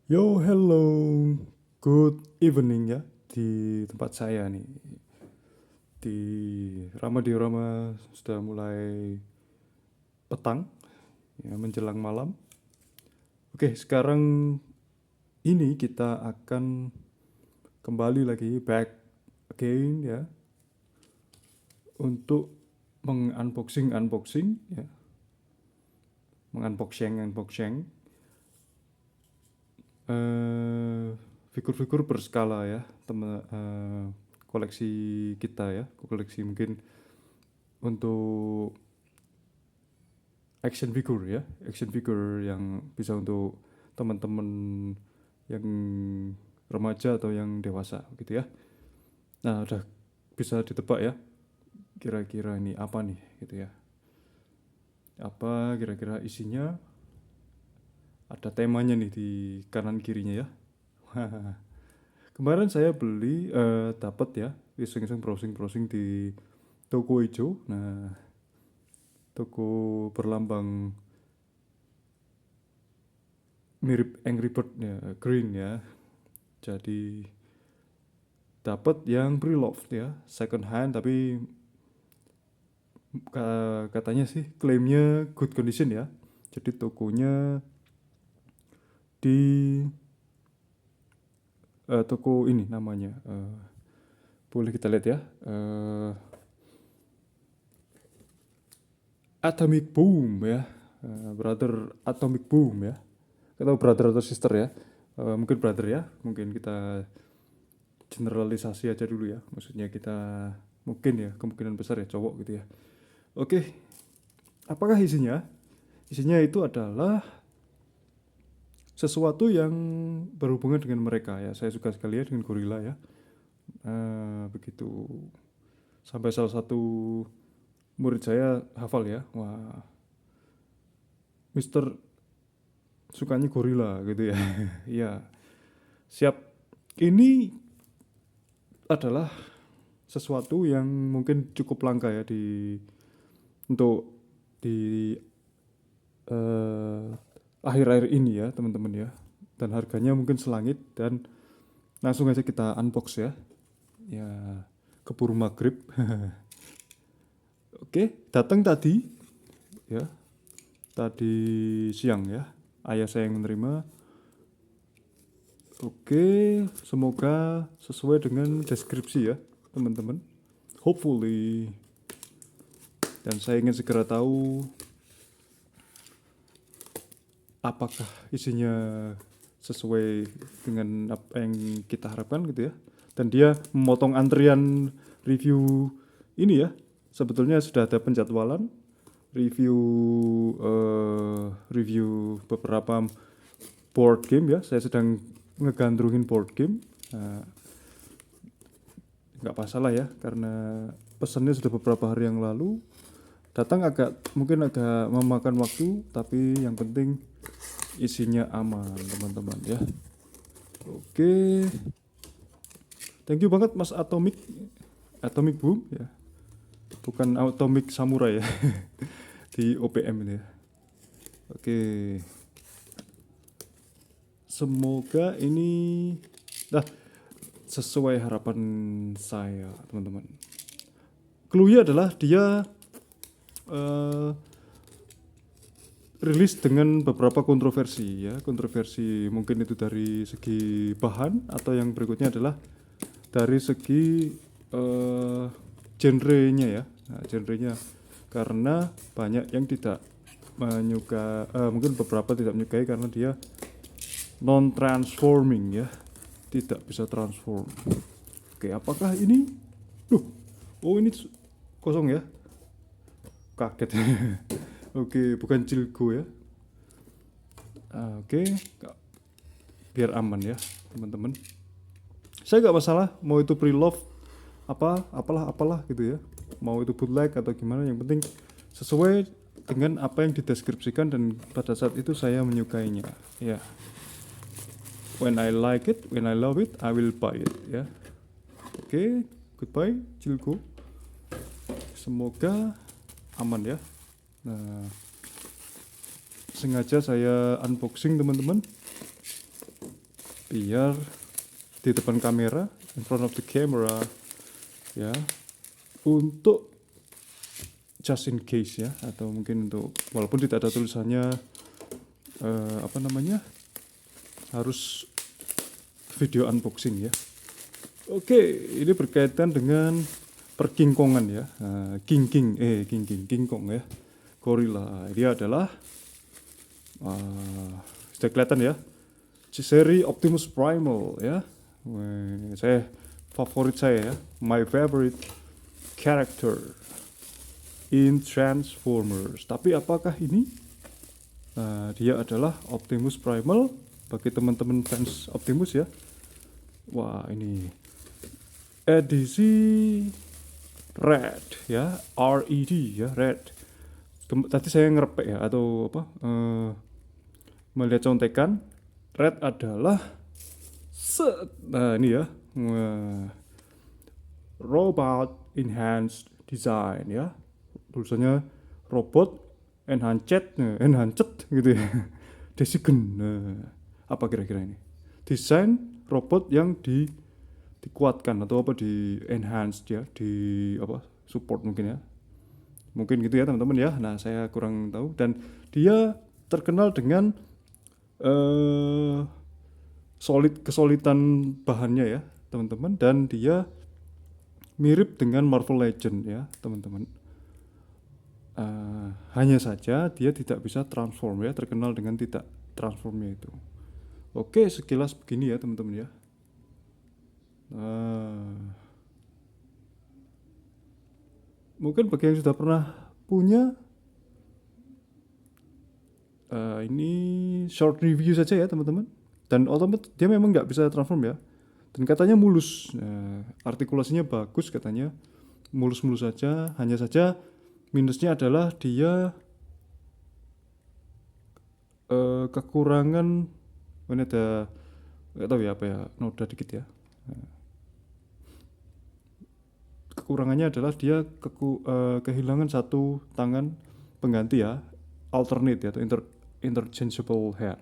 Yo, hello, good evening ya di tempat saya nih. Di Rama diorama sudah mulai petang, ya, menjelang malam. Oke, sekarang ini kita akan kembali lagi back again ya untuk mengunboxing ya, mengunboxing eh, figur-figur berskala ya, teman koleksi kita ya, koleksi mungkin untuk action figure yang bisa untuk teman-teman yang remaja atau yang dewasa gitu ya. Nah, udah bisa ditebak ya, kira-kira ini apa nih gitu ya. Apa kira-kira isinya? Ada temanya nih di kanan kirinya ya. Kemarin saya beli dapat ya, iseng-iseng browsing-browsing di toko hijau. Nah, toko berlambang mirip Angry Bird ya, green ya. Jadi dapat yang pre-loved ya, second hand, tapi katanya sih klaimnya good condition ya. Jadi tokonya di toko ini namanya boleh kita lihat ya, Atomic Boom ya, brother Atomic Boom ya, atau brother atau sister ya. Mungkin brother ya, mungkin kita generalisasi aja dulu ya, maksudnya kita mungkin ya, kemungkinan besar ya cowok gitu ya. Oke, apakah isinya? Isinya itu adalah sesuatu yang berhubungan dengan mereka ya. Saya suka sekali ya dengan gorila ya. Begitu sampai salah satu murid saya hafal ya. Wah, Mister sukanya gorila gitu ya. Iya, siap. Ini adalah sesuatu yang mungkin cukup langka ya untuk di eh, akhir-akhir ini ya teman-teman ya, dan harganya mungkin selangit, dan langsung aja kita unbox ya, ya keburu maghrib. Oke, datang tadi ya, tadi siang ya, ayah saya yang menerima. Oke, semoga sesuai dengan deskripsi ya teman-teman, hopefully. Dan saya ingin segera tahu apakah isinya sesuai dengan apa yang kita harapkan gitu ya. Dan dia memotong antrian review ini ya. Sebetulnya sudah ada penjadwalan review review beberapa board game ya. Saya sedang ngegandrungin board game. Nggak masalah ya, karena pesannya sudah beberapa hari yang lalu. Datang mungkin agak memakan waktu, tapi yang penting isinya aman teman-teman ya. Oke, thank you banget Mas Atomic Boom ya, bukan Atomic Samurai ya. Di OPM ini ya. Oke, semoga ini sesuai harapan saya teman-teman. Clue-nya adalah dia rilis dengan beberapa kontroversi ya. Kontroversi mungkin itu dari segi bahan, atau yang berikutnya adalah dari segi genrenya ya. Nah, genrenya, karena banyak yang tidak menyukai, mungkin beberapa tidak menyukai karena dia non transforming ya, tidak bisa transform. Oke, apakah ini? Oh ini kosong ya, kaget. Oke, bukan Cilgo ya. Oke, biar aman ya teman-teman. Saya nggak masalah mau itu pre-love apalah gitu ya, mau itu bootleg atau gimana, yang penting sesuai dengan apa yang dideskripsikan dan pada saat itu saya menyukainya ya. When I like it, when I love it, I will buy it ya. Oke, goodbye Cilgo, semoga aman ya. Nah, sengaja saya unboxing teman-teman biar di depan kamera, in front of the camera ya, untuk just in case ya, atau mungkin untuk walaupun tidak ada tulisannya harus video unboxing ya. Oke, ini berkaitan dengan perkingkongan ya, King Kong ya, gorilla. Dia adalah sudah kelihatan ya, seri Optimus Primal ya. Favorit saya ya, my favorite character in Transformers. Tapi apakah ini dia adalah Optimus Primal bagi teman-teman fans Optimus ya? Wah, ini edisi Red ya, RED ya, Red. Tadi saya ngerepek ya, atau melihat contekan. Red adalah ini ya, robot enhanced design ya, tulisannya robot enhanced gitu ya. Desigen. Apa kira-kira ini? Desain robot yang dikuatkan atau di enhanced ya, di support mungkin ya. Mungkin gitu ya teman-teman ya. Nah, saya kurang tahu, dan dia terkenal dengan kesolidan bahannya ya, teman-teman, dan dia mirip dengan Marvel Legend ya, teman-teman. Hanya saja dia tidak bisa transform ya, terkenal dengan tidak transformnya itu. Oke, sekilas begini ya teman-teman ya. Mungkin bagi yang sudah pernah punya, ini short review saja ya teman-teman. Dan otomatis dia memang nggak bisa transform ya. Dan katanya mulus, artikulasinya bagus katanya, mulus-mulus saja. Hanya saja minusnya adalah dia kekurangan, ini ada nggak tahu ya apa ya, noda dikit ya. Kekurangannya adalah dia kehilangan satu tangan pengganti ya, alternate ya, atau interchangeable hand,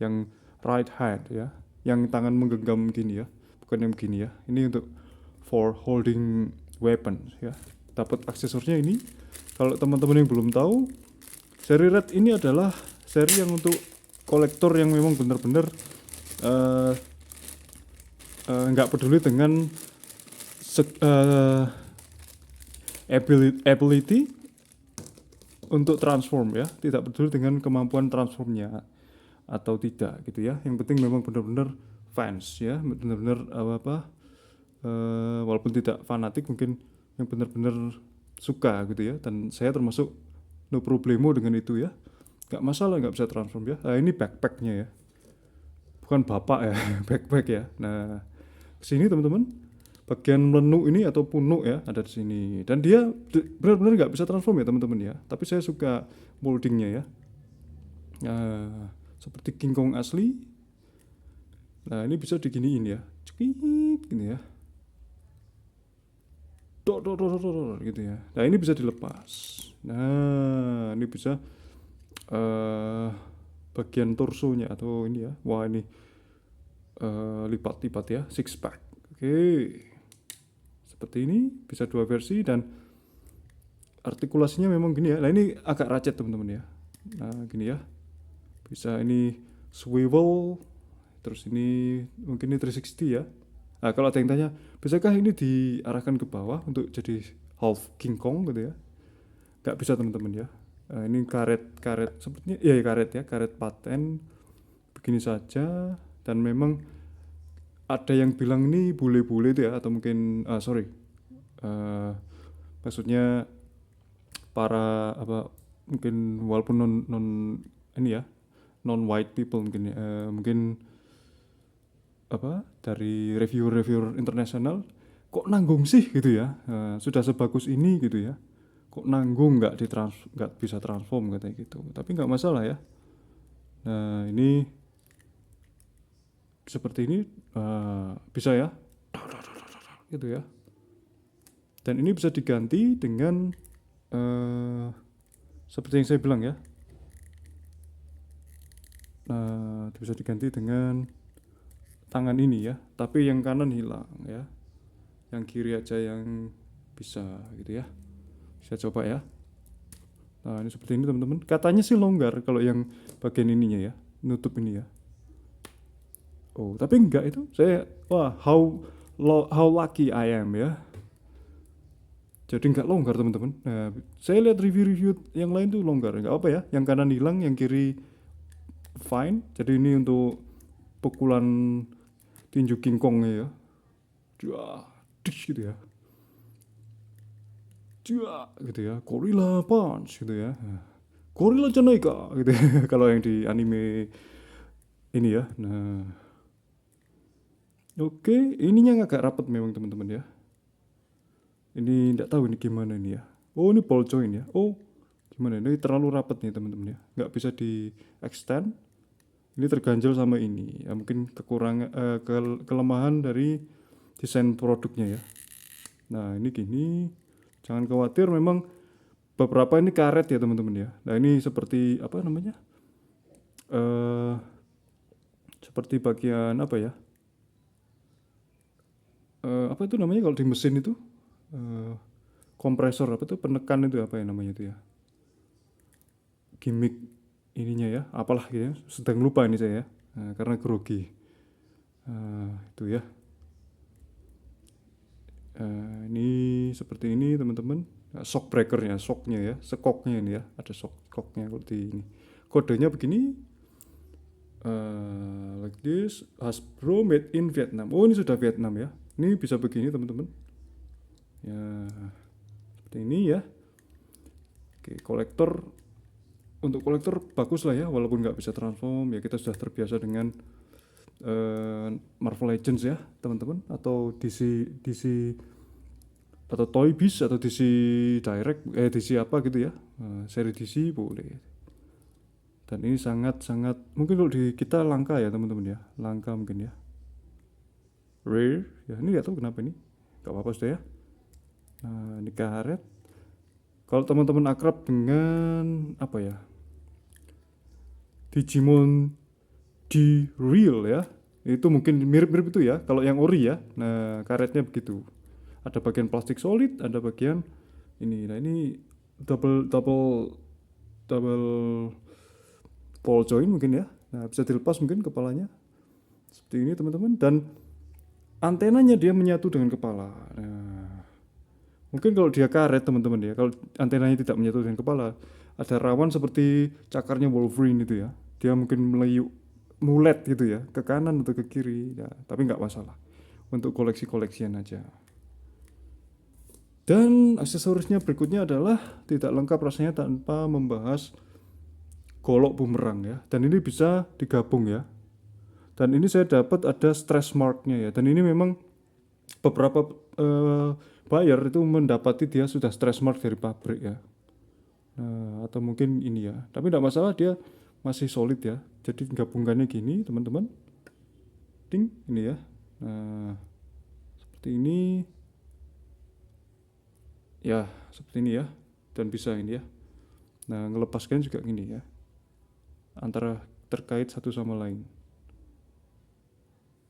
yang right hand ya, yang tangan menggenggam gini ya, bukan yang begini ya. Ini untuk for holding weapon ya. Dapat aksesorisnya ini. Kalau teman-teman yang belum tahu, seri Red ini adalah seri yang untuk kolektor yang memang benar-benar nggak peduli dengan ability untuk transform ya, tidak peduli dengan kemampuan transformnya atau tidak gitu ya. Yang penting memang benar-benar fans ya, benar-benar walaupun tidak fanatik, mungkin yang benar-benar suka gitu ya. Dan saya termasuk no problemo dengan itu ya, nggak masalah nggak bisa transform ya. Ini backpacknya ya, bukan bapak ya. Backpack ya. Nah, kesini teman-teman, bagian menu ini atau punuk ya ada di sini, dan dia benar-benar nggak bisa transform ya teman-teman ya. Tapi saya suka moldingnya ya, seperti King Kong asli. Nah, ini bisa diginiin ya, cekit gini ya, dor gitu ya. Nah, ini bisa dilepas. Nah, ini bisa bagian torsonya atau ini ya. Wah, ini lipat-lipat ya, six pack. Oke, seperti ini, bisa dua versi, dan artikulasinya memang gini ya. Nah, ini agak racet teman-teman ya. Nah, gini ya, bisa ini swivel, terus ini mungkin ini 360 ya. Nah, kalau ada yang tanya, bisakah ini diarahkan ke bawah untuk jadi half King Kong gitu ya? Gak bisa teman-teman ya. Ini karet sepertinya ya, karet paten begini saja. Dan memang ada yang bilang ini bule-bule itu ya, atau mungkin maksudnya para mungkin walaupun non ini ya, non white people mungkin mungkin dari reviewer internasional, kok nanggung sih gitu ya, sudah sebagus ini gitu ya, kok nanggung nggak bisa transform katanya gitu. Tapi nggak masalah ya. Nah, ini seperti ini bisa ya, gitu ya. Dan ini bisa diganti dengan seperti yang saya bilang ya, bisa diganti dengan tangan ini ya, tapi yang kanan hilang ya, yang kiri aja yang bisa gitu ya. Saya coba ya. Nah ini seperti ini teman-teman, katanya sih longgar kalau yang bagian ininya ya, nutup ini ya. Oh tapi enggak, itu saya, wah, how lucky I am ya, jadi nggak longgar teman-teman. Nah saya lihat review-review yang lain tuh longgar, nggak apa ya, yang kanan hilang yang kiri fine. Jadi ini untuk pukulan tinju King Kong ya, Juah, dish gitu ya, Juah, gitu ya, Gorilla Punch gitu ya, Gorilla Janaika gitu ya. Kalau yang di anime ini ya. Nah oke, ininya agak rapet memang teman-teman ya. Ini nggak tahu ini gimana ini ya. Oh ini ball joint ya. Oh gimana ini, terlalu rapat nih teman-teman ya, nggak bisa di extend. Ini terganjal sama ini ya, mungkin kekurangan kelemahan dari desain produknya ya. Nah ini gini, jangan khawatir, memang beberapa ini karet ya teman-teman ya. Nah ini seperti apa namanya, eh seperti bagian apa ya, apa itu namanya kalau di mesin itu, eh kompresor apa itu, penekan itu apa ya namanya itu ya, gimmick ininya ya, apalah gitu ya, sedang lupa ini saya ya. Nah, karena grogi. Itu ya. Ini seperti ini teman-teman. Nah, shock breakernya, shocknya ya, sekoknya ini ya, ada shocknya kalau di ini. Kodenya begini, like this, Hasbro made in Vietnam. Oh ini sudah Vietnam ya. Ini bisa begini teman-teman. Ya seperti ini ya. Oke, kolektor, untuk kolektor bagus lah ya, walaupun nggak bisa transform ya, kita sudah terbiasa dengan Marvel Legends ya teman-teman, atau DC atau Toy Biz atau DC Direct, DC apa gitu ya, seri DC boleh. Dan ini sangat mungkin kalau di kita langka ya teman-teman ya, langka mungkin ya, rare ya. Ini nggak tahu kenapa ini, nggak apa-apa sudah ya. Nah ini karet, kalau teman-teman akrab dengan apa ya, Digimon D-Real ya, itu mungkin mirip-mirip itu ya kalau yang ori ya. Nah karetnya begitu, ada bagian plastik solid, ada bagian ini. Nah ini double ball joint mungkin ya. Nah bisa dilepas mungkin kepalanya seperti ini teman-teman, dan antenanya dia menyatu dengan kepala. Nah mungkin kalau dia karet teman-teman ya, kalau antenanya tidak menyatu dengan kepala, ada rawan seperti cakarnya Wolverine itu ya, dia mungkin mulet gitu ya, ke kanan atau ke kiri ya, tapi nggak masalah, untuk koleksi-koleksian aja. Dan aksesorisnya berikutnya adalah tidak lengkap rasanya tanpa membahas golok bumerang ya, dan ini bisa digabung ya. Dan ini saya dapat ada stress marknya ya, dan ini memang beberapa buyer itu mendapati dia sudah stress mark dari pabrik ya. Nah, atau mungkin ini ya, tapi tidak masalah, dia masih solid ya. Jadi gabungkannya gini teman-teman, ding ini ya. Nah seperti ini ya, seperti ini ya, dan bisa ini ya. Nah ngelepaskan juga gini ya, antara terkait satu sama lain.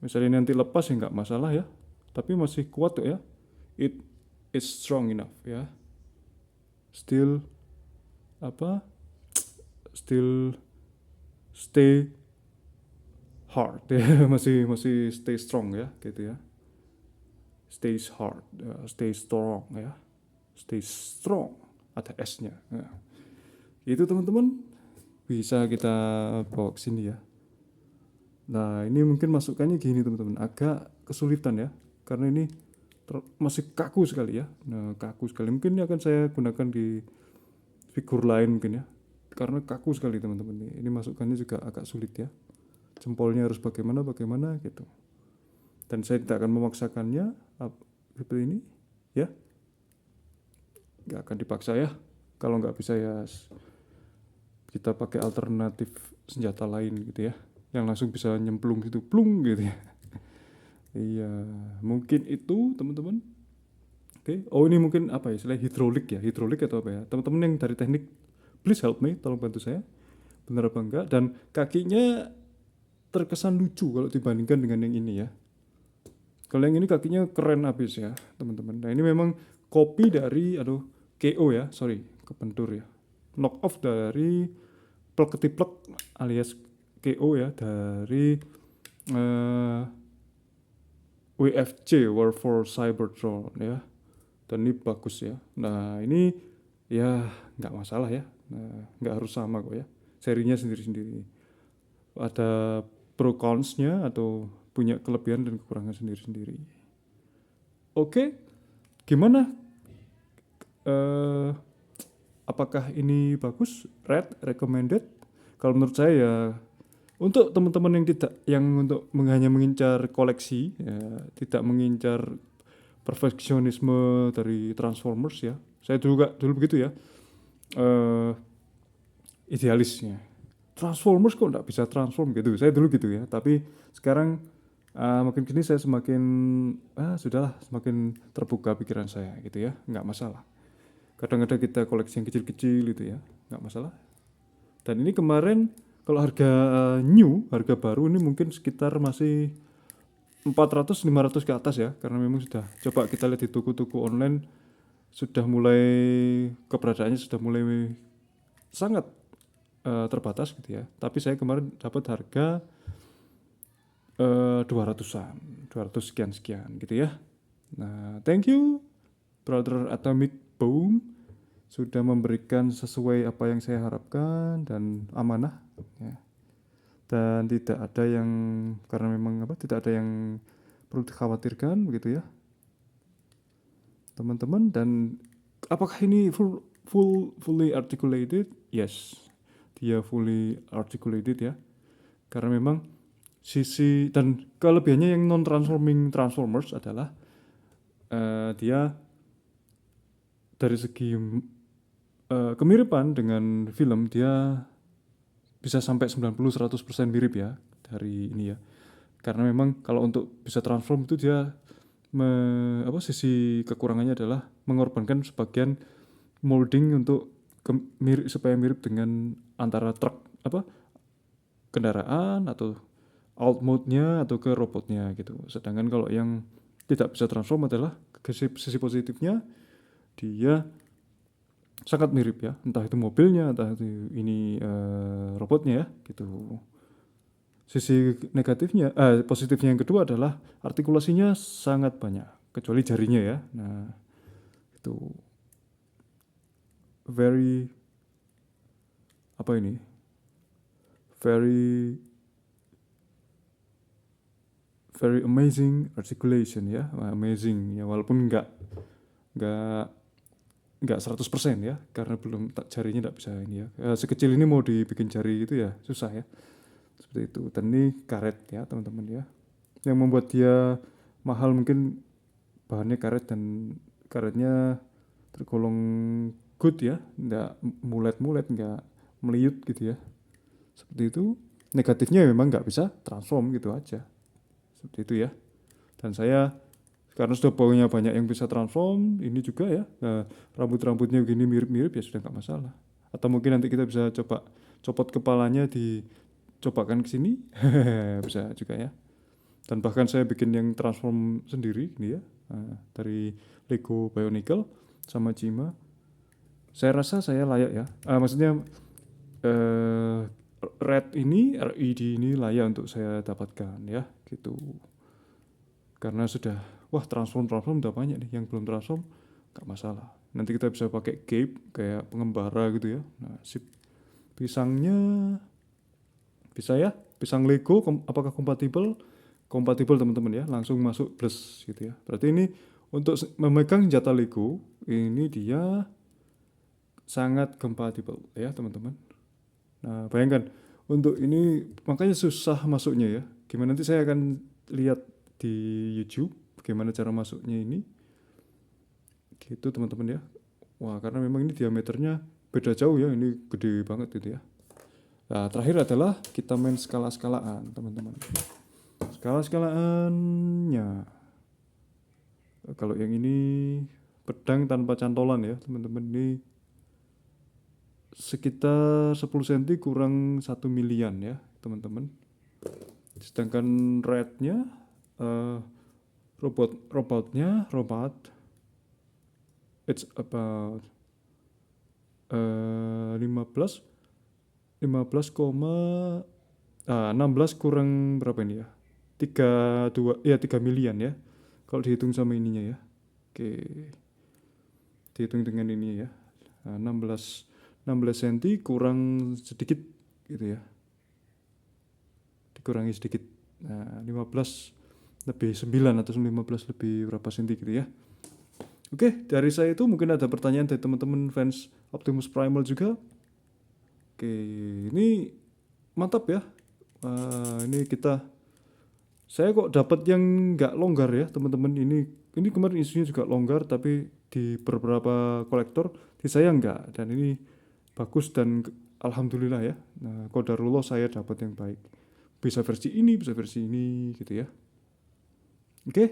Misalnya nanti lepas ya nggak masalah ya, tapi masih kuat tuh ya. It is strong enough ya. Still apa? Still stay hard ya. masih stay strong ya gitu ya. Stay hard, stay strong ya. Stay strong, ada S-nya. Nah, itu teman-teman bisa kita bawa ke sini ya. Nah ini mungkin masukannya gini teman-teman, agak kesulitan ya, karena ini masih kaku sekali ya. Nah kaku sekali, mungkin ini akan saya gunakan di figur lain mungkin ya, karena kaku sekali teman-teman. Ini masukannya juga agak sulit ya, jempolnya harus bagaimana gitu. Dan saya tidak akan memaksakannya seperti ini ya, nggak akan dipaksa ya. Kalau nggak bisa ya kita pakai alternatif senjata lain gitu ya, yang langsung bisa nyemplung gitu, plung gitu ya. Iya, mungkin itu teman-teman. Oke, oh ini mungkin apa ya, istilah hidrolik ya, hidrolik atau apa ya, teman-teman yang dari teknik, please help me, tolong bantu saya, benar apa enggak. Dan kakinya terkesan lucu kalau dibandingkan dengan yang ini ya. Kalau yang ini kakinya keren abis ya teman-teman. Nah ini memang copy dari KO ya, sorry kebentur ya, knock off dari plug ketiplek alias KO ya, dari eh, WFC War for Cybertron ya. Dan ini bagus ya. Nah ini ya nggak masalah ya. Nah, nggak harus sama kok ya. Serinya sendiri-sendiri. Ada pro consnya atau punya kelebihan dan kekurangan sendiri-sendiri. Oke, gimana? Eh, apakah ini bagus? Recommended? Kalau menurut saya ya untuk teman-teman yang tidak yang untuk hanya mengincar koleksi ya, tidak mengincar perfeksionisme dari Transformers ya. Saya dulu begitu ya. Eh, idealisnya. Transformers kok nggak bisa transform gitu. Saya dulu gitu ya. Tapi sekarang makin kini saya semakin sudahlah semakin terbuka pikiran saya gitu ya. Nggak masalah. Kadang-kadang kita koleksi yang kecil-kecil gitu ya. Nggak masalah. Dan ini kemarin kalau harga harga baru ini mungkin sekitar masih 400-500 ke atas ya, karena memang sudah coba kita lihat di toko-toko online sudah mulai keberadaannya sudah mulai sangat terbatas gitu ya. Tapi saya kemarin dapat harga 200-an, 200 sekian gitu ya. Nah, thank you Brother Atomic Boom sudah memberikan sesuai apa yang saya harapkan dan amanah ya. Dan tidak ada yang karena memang tidak ada yang perlu dikhawatirkan begitu ya teman-teman. Dan apakah ini fully articulated? Yes, dia fully articulated ya, karena memang sisi dan kelebihannya yang non transforming Transformers adalah dia dari segi kemiripan dengan film dia bisa sampai 90-100% mirip ya dari ini ya. Karena memang kalau untuk bisa transform itu dia sisi kekurangannya adalah mengorbankan sebagian molding untuk supaya mirip dengan antara truk kendaraan atau alt mode-nya atau ke robotnya gitu. Sedangkan kalau yang tidak bisa transform adalah sisi positifnya dia sangat mirip ya, entah itu mobilnya, entah itu ini robotnya ya gitu. Sisi negatifnya, positifnya yang kedua adalah artikulasinya sangat banyak, kecuali jarinya ya. Nah itu very very amazing articulation ya, amazing ya, walaupun nggak 100% ya, karena belum jarinya nggak bisa ini ya. Sekecil ini mau dibikin jari itu ya susah ya, seperti itu. Dan ini karet ya teman-teman ya, yang membuat dia mahal mungkin bahannya karet dan karetnya tergolong good ya, nggak mulet-mulet, nggak meliut gitu ya, seperti itu. Negatifnya memang nggak bisa transform gitu aja, seperti itu ya. Dan saya karena sudah punya banyak yang bisa transform ini juga ya, rambut-rambutnya gini mirip-mirip ya sudah nggak masalah. Atau mungkin nanti kita bisa coba copot kepalanya, dicobakan ke sini bisa juga ya. Dan bahkan saya bikin yang transform sendiri ini ya, dari Lego Bionicle sama Cima. Saya rasa saya layak ya, maksudnya RED ini layak untuk saya dapatkan ya gitu. Karena sudah transform udah banyak nih, yang belum transform gak masalah. Nanti kita bisa pakai cape kayak pengembara gitu ya. Nah, sip. Pisangnya bisa ya, pisang Lego apakah kompatibel? Kompatibel teman-teman ya, langsung masuk plus gitu ya. Berarti ini untuk memegang senjata Lego ini dia sangat kompatibel ya teman-teman. Nah bayangkan untuk ini makanya susah masuknya ya. Gimana nanti saya akan lihat di YouTube bagaimana cara masuknya ini gitu teman-teman ya. Wah karena memang ini diameternya beda jauh ya, ini gede banget gitu ya. Nah terakhir adalah kita main skala-skalaan teman-teman. Skala-skalaannya kalau yang ini pedang tanpa cantolan ya teman-teman, ini sekitar 10 cm kurang 1 milian ya teman-teman. Sedangkan rate-nya robot it's about 15 16 kurang berapa ini ya? 3 miliar ya. Kalau dihitung sama ininya ya. Oke. Dihitung dengan ini ya. 16 cm kurang sedikit gitu ya. Dikurangi sedikit. 15 lebih 9 atau 15 lebih berapa senti gitu ya. Oke, dari saya itu mungkin ada pertanyaan dari teman-teman fans Optimus Primal juga. Oke, ini mantap ya. Ini saya kok dapat yang nggak longgar ya teman-teman. Ini kemarin isunya juga longgar, tapi di beberapa kolektor di saya nggak. Dan ini bagus dan alhamdulillah ya. Nah, qadarullah saya dapat yang baik. Bisa versi ini gitu ya. Oke,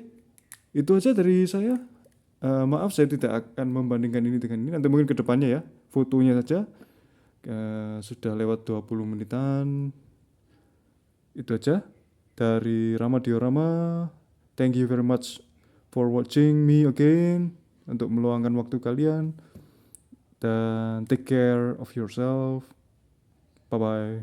itu aja dari saya. Maaf saya tidak akan membandingkan ini dengan ini. Nanti mungkin ke depannya ya. Fotonya saja. Sudah lewat 20 menitan. Itu aja dari Rama Diorama. Thank you very much for watching me again, untuk meluangkan waktu kalian, dan take care of yourself. Bye bye.